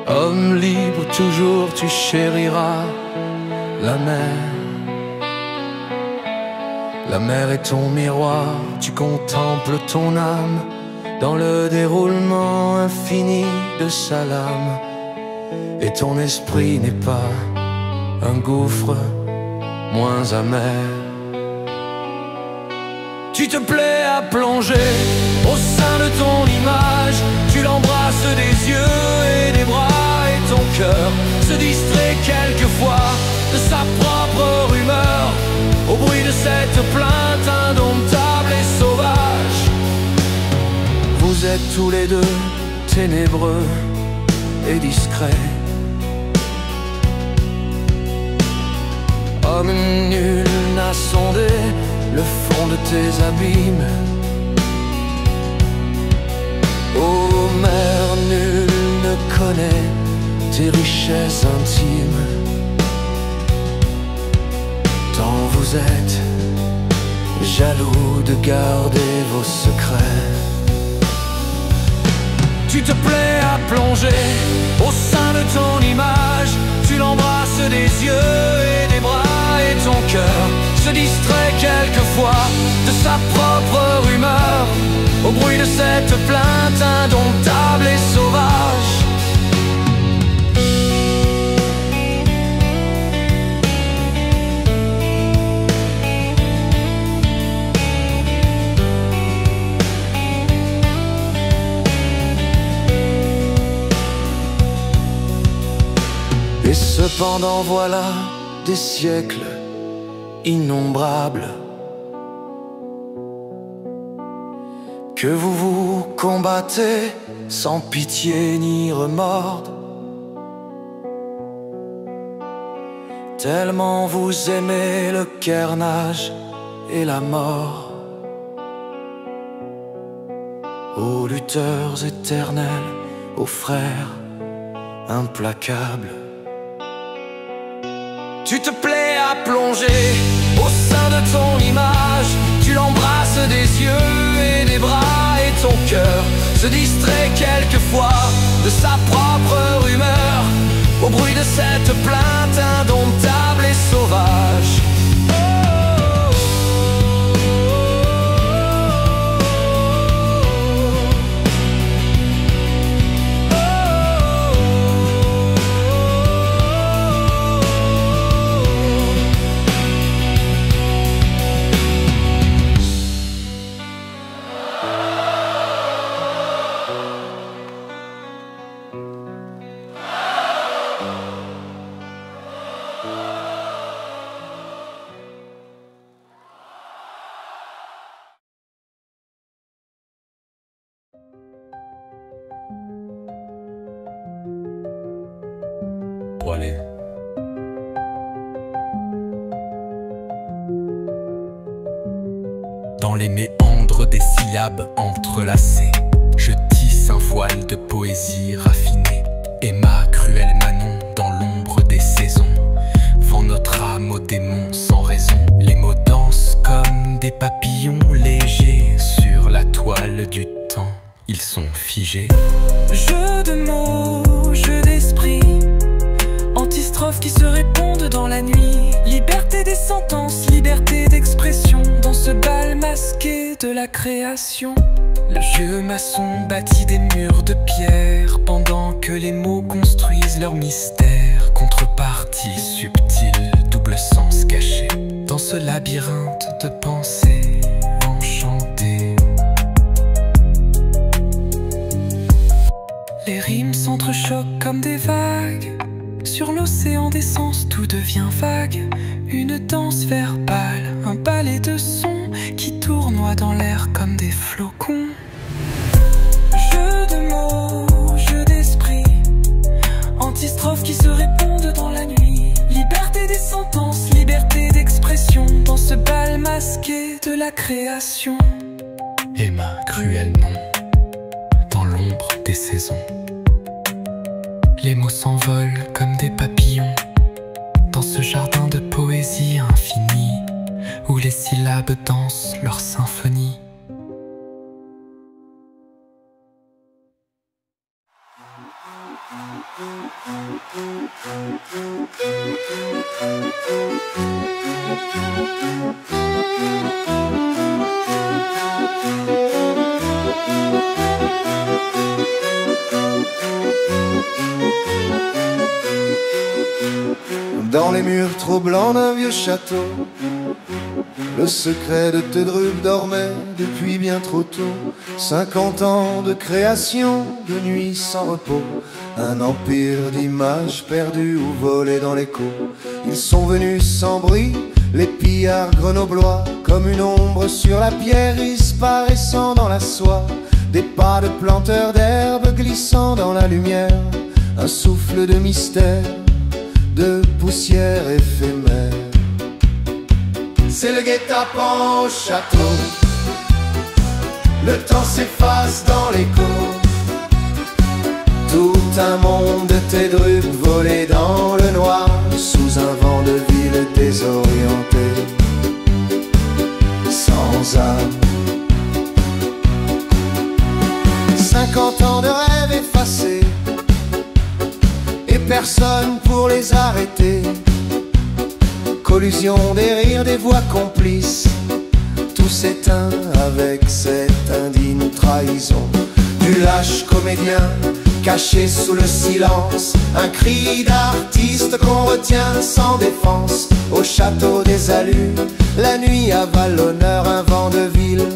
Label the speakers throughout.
Speaker 1: Homme libre, toujours tu chériras la mer. La mer est ton miroir, tu contemples ton âme dans le déroulement infini de sa lame. Et ton esprit n'est pas un gouffre moins amer. Tu te plais à plonger au sein de ton image. Tu l'embrasses des yeux et des bras, et ton cœur se distrait quelquefois de sa propre rumeur au bruit de cette plainte indomptable et sauvage. Vous êtes tous les deux ténébreux et discrets. Homme nul n'a sondé le fond de tes abîmes. Ô mer, nul ne connaît tes richesses intimes. Tant vous êtes jaloux de garder vos secrets. Tu te plais à plonger au sein de ton image. Tu l'embrasses des yeux et des bras, et ton cœur se distrait quelquefois de sa propre rumeur au bruit de cette plainte indomptable et sauvage. Et cependant voilà des siècles innombrables que vous vous combattez sans pitié ni remords. Tellement vous aimez le carnage et la mort. Ô lutteurs éternels, ô frères implacables, tu te plais à plonger au sein de ton image. Tu l'embrasses des yeux et des bras, et ton cœur se distrait quelquefois de sa propre rumeur au bruit de cette plainte indomptable et sauvage.
Speaker 2: Dans les méandres des syllabes entrelacées, je tisse un voile de poésie raffinée. Et ma cruelle Manon dans l'ombre des saisons vend notre âme aux démons sans raison. Les mots dansent comme des papillons légers sur la toile du temps, ils sont figés.
Speaker 3: Jeu de mots, jeu d'esprit, antistrophes qui se répondent dans la nuit. Liberté des sentences, liberté d'expression dans ce bal masqué de la création. Le vieux maçon bâtit des murs de pierre pendant que les mots construisent leur mystère. Contrepartie subtile, double sens caché dans ce labyrinthe de pensées enchantées. Les rimes s'entrechoquent comme des vagues. Sur l'océan des sens, tout devient vague. Une danse verbale, un ballet de sons qui tournoie dans l'air comme des flocons. Jeu de mots, jeu d'esprit, antistrophes qui se répondent dans la nuit. Liberté des sentences, liberté d'expression dans ce bal masqué de la création.
Speaker 2: Et ma cruelle nom dans l'ombre des saisons. Les mots s'envolent comme des papillons dans ce jardin de poésie infinie où les syllabes dansent leur symphonie.
Speaker 4: Dans les murs trop blancs d'un vieux château, le secret de Tedrup dormait depuis bien trop tôt. 50 ans de création, de nuits sans repos, un empire d'images perdues ou volées dans l'écho. Ils sont venus sans bruit, les pillards grenoblois, comme une ombre sur la pierre disparaissant dans la soie. Des pas de planteurs d'herbes glissant dans la lumière, un souffle de mystère, de poussière éphémère. C'est le guet-apens au château, le temps s'efface dans l'écho. Tout un monde de Tedrup volé dans le noir, sous un vent de ville désorienté, sans âme. 50 ans de rêves effacés, et personne pour les arrêter. Collusion des rires, des voix complices, tout s'éteint avec cette indigne trahison. Du lâche comédien caché sous le silence, un cri d'artiste qu'on retient sans défense. Au château des Alus, la nuit avale l'honneur, un vent de ville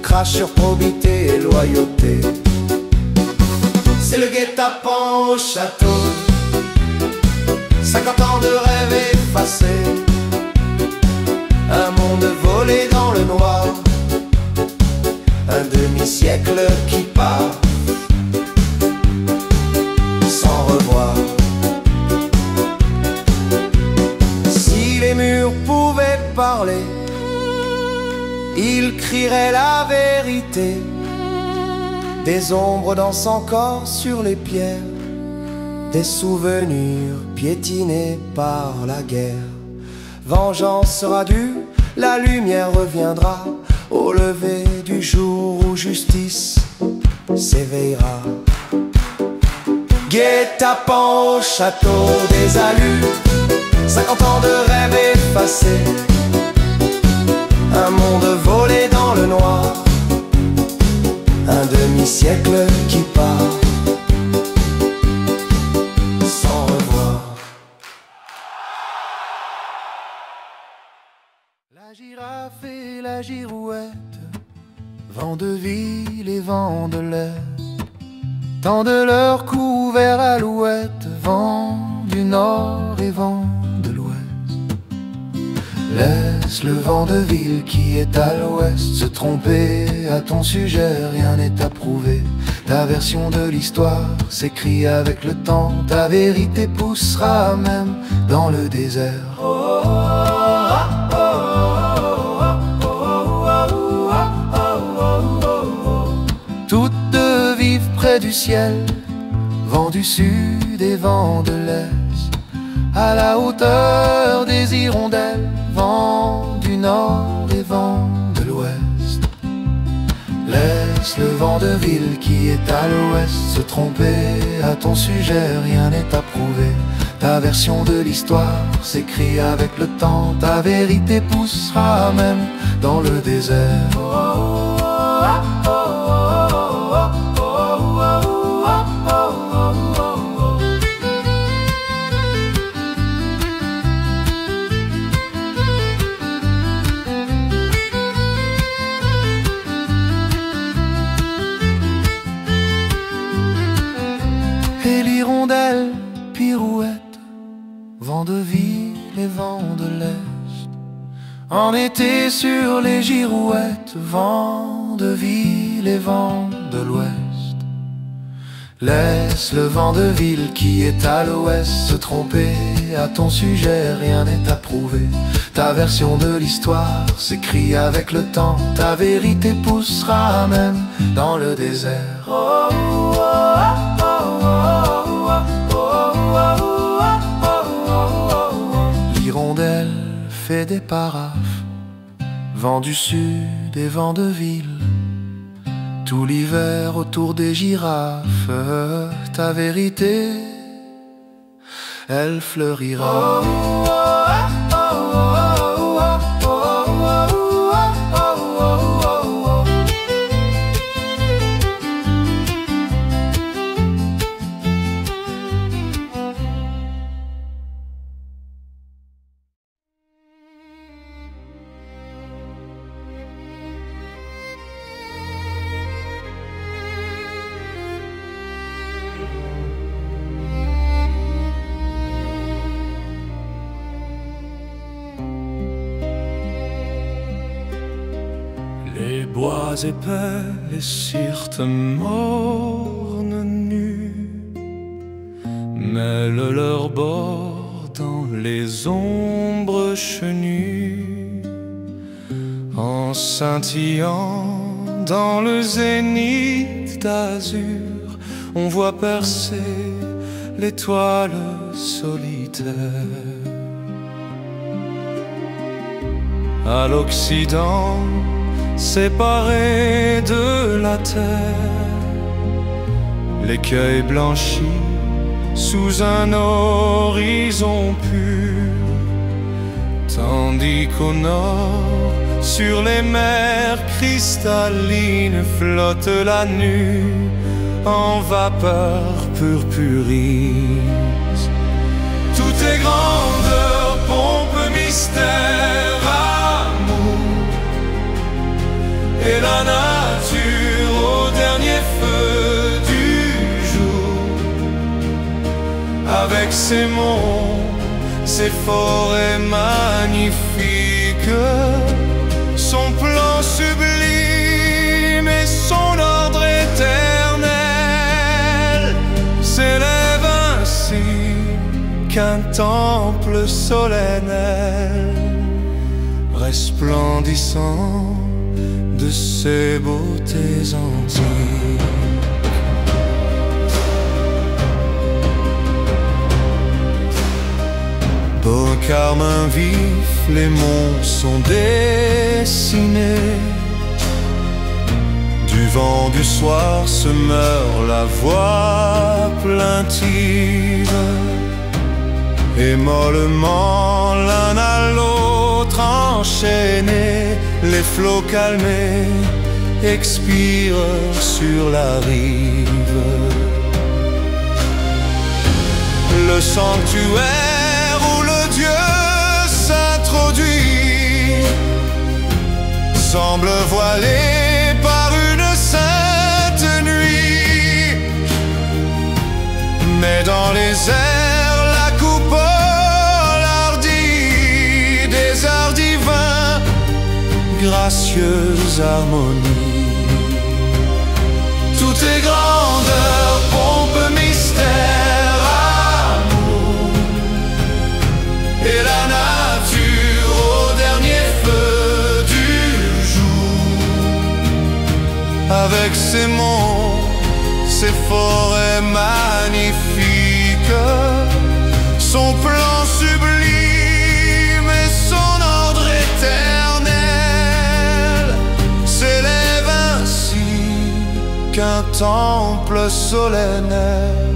Speaker 4: crache sur probité et loyauté. C'est le guet-apens au château, 50 ans de rêves effacés, un monde volé dans le noir, un demi-siècle qui part sans revoir. Si les murs pouvaient parler, ils crieraient la vérité. Des ombres dansent encore sur les pierres, des souvenirs piétinés par la guerre. Vengeance sera due, la lumière reviendra au lever du jour où justice s'éveillera. Guet-apens au château des Alus, 50 ans de rêves effacés, un monde volé dans le noir, un demi-siècle qui part sans revoir. La girafe et la girouette, vent de ville et vent de l'Est, tendent leur cou vers l'alouette, vent du nord et vent de l'ouest. Laisse le vent de ville qui est à l'ouest se tromper, à ton sujet rien n'est à prouver. Ta version de l'histoire s'écrit avec le temps, ta vérité poussera même dans le désert. Toutes deux vivent près du ciel, vent du sud et vent de l'est, à la hauteur des hirondelles, vent du nord et vent de l'ouest. Laisse le vent de ville qui est à l'ouest se tromper, à ton sujet rien n'est à prouver. Ta version de l'histoire s'écrit avec le temps, ta vérité poussera même dans le désert. Et l'hirondelle pirouette, vent de ville et vent de l'Est, en été sur les girouettes, vent de ville et vent de l'Ouest. Laisse le vent de ville qui est à l'ouest se tromper, à ton sujet rien n'est à prouver. Ta version de l'histoire s'écrit avec le temps, ta vérité poussera même dans le désert. L'hirondelle fait des paraphes vent du sud et vent de ville, tout l'hiver autour des girafes, ta vérité, elle fleurira.
Speaker 1: Les bois épais, les syrtes mornes nus mêlent leurs bords dans les ombres chenues. En scintillant dans le zénith d'azur, on voit percer l'étoile solitaire. À l'Occident, séparé de la terre, l'écueil blanchit sous un horizon pur, tandis qu'au nord, sur les mers cristallines, flotte la nue en vapeur purpurise. Tout est grandeur, pompe, mystère, amour, et la nature au dernier feu du jour, avec ses monts, ses forêts magnifiques, son plan sublime et son ordre éternel s'élève ainsi qu'un temple solennel, resplendissant de ses beautés antiques. Beau carmin vif, les monts sont dessinés. Du vent du soir se meurt la voix plaintive, et mollement l'un à l'autre enchaînés, les flots calmés expirent sur la rive. Le sanctuaire où le Dieu s'introduit semble voilé par une sainte nuit, mais dans les airs la coupole hardie des arts divins, gracieuse harmonie. Tout est grandeur, pompe, mystère, amour, et la nature au dernier feu du jour, avec ses monts, ses forêts magnifiques, son plan sublime et son ordre éternel s'élève ainsi qu'un temple solennel,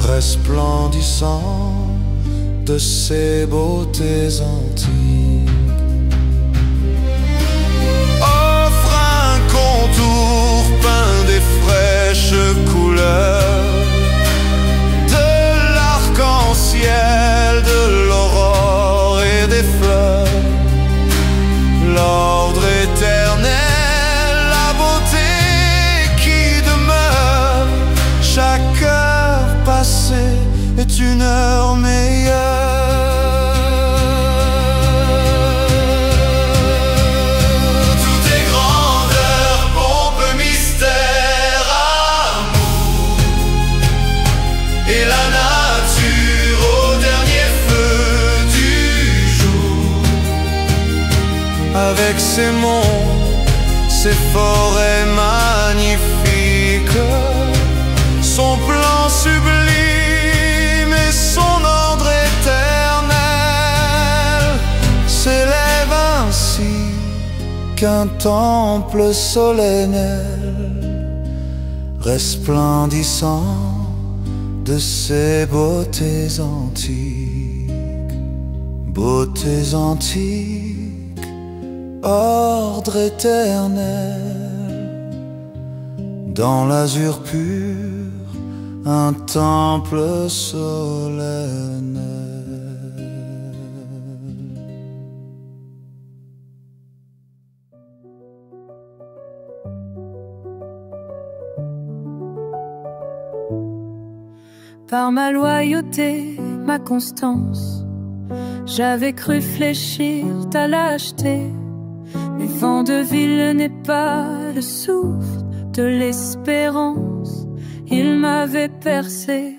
Speaker 1: resplendissant de ses beautés antiques. Offre un contour peint des fraîches couleurs de l'arc-en-ciel, de l'aurore et des fleurs, l'ordre éternel, la beauté qui demeure. Chaque heure passée est une heure meilleure. Tout est grandeur, pompe, mystère, amour, et la nature au dernier feu du jour, avec ses monts, ses forêts magnifiques, son plan sublime et son ordre éternel s'élève ainsi
Speaker 4: qu'un temple solennel, resplendissant de ses beautés antiques, ordre éternel, dans l'azur pur, un temple solennel.
Speaker 3: Par ma loyauté, ma constance, j'avais cru fléchir ta lâcheté. Mais vent de ville n'est pas le souffle de l'espérance. Il m'avait percé.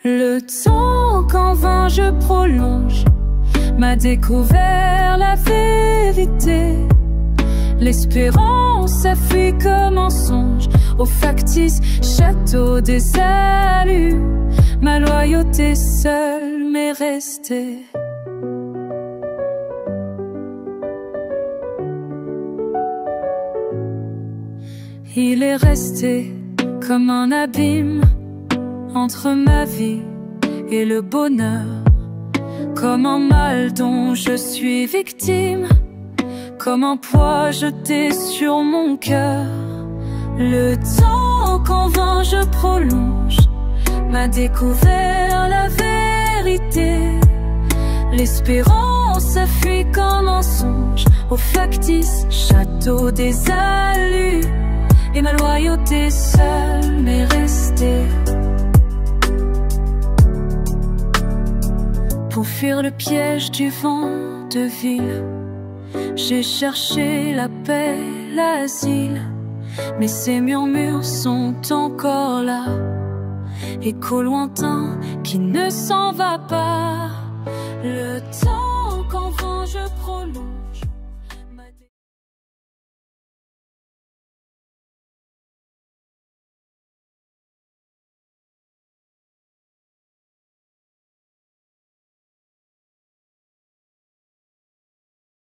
Speaker 3: Le temps qu'en vain je prolonge m'a découvert la vérité. L'espérance a fui comme un songe au factice château des allus. Ma loyauté seule m'est restée. Il est resté comme un abîme entre ma vie et le bonheur, comme un mal dont je suis victime, comme un poids jeté sur mon cœur. Le temps qu'en vain je prolonge m'a découvert la vérité. L'espérance a fui comme un songe au factice château des allus. Et ma loyauté seule m'est restée. Pour fuir le piège du vent de ville, j'ai cherché la paix, l'asile. Mais ces murmures sont encore là, écho lointain qui ne s'en va pas. Le temps qu'en vain je prolonge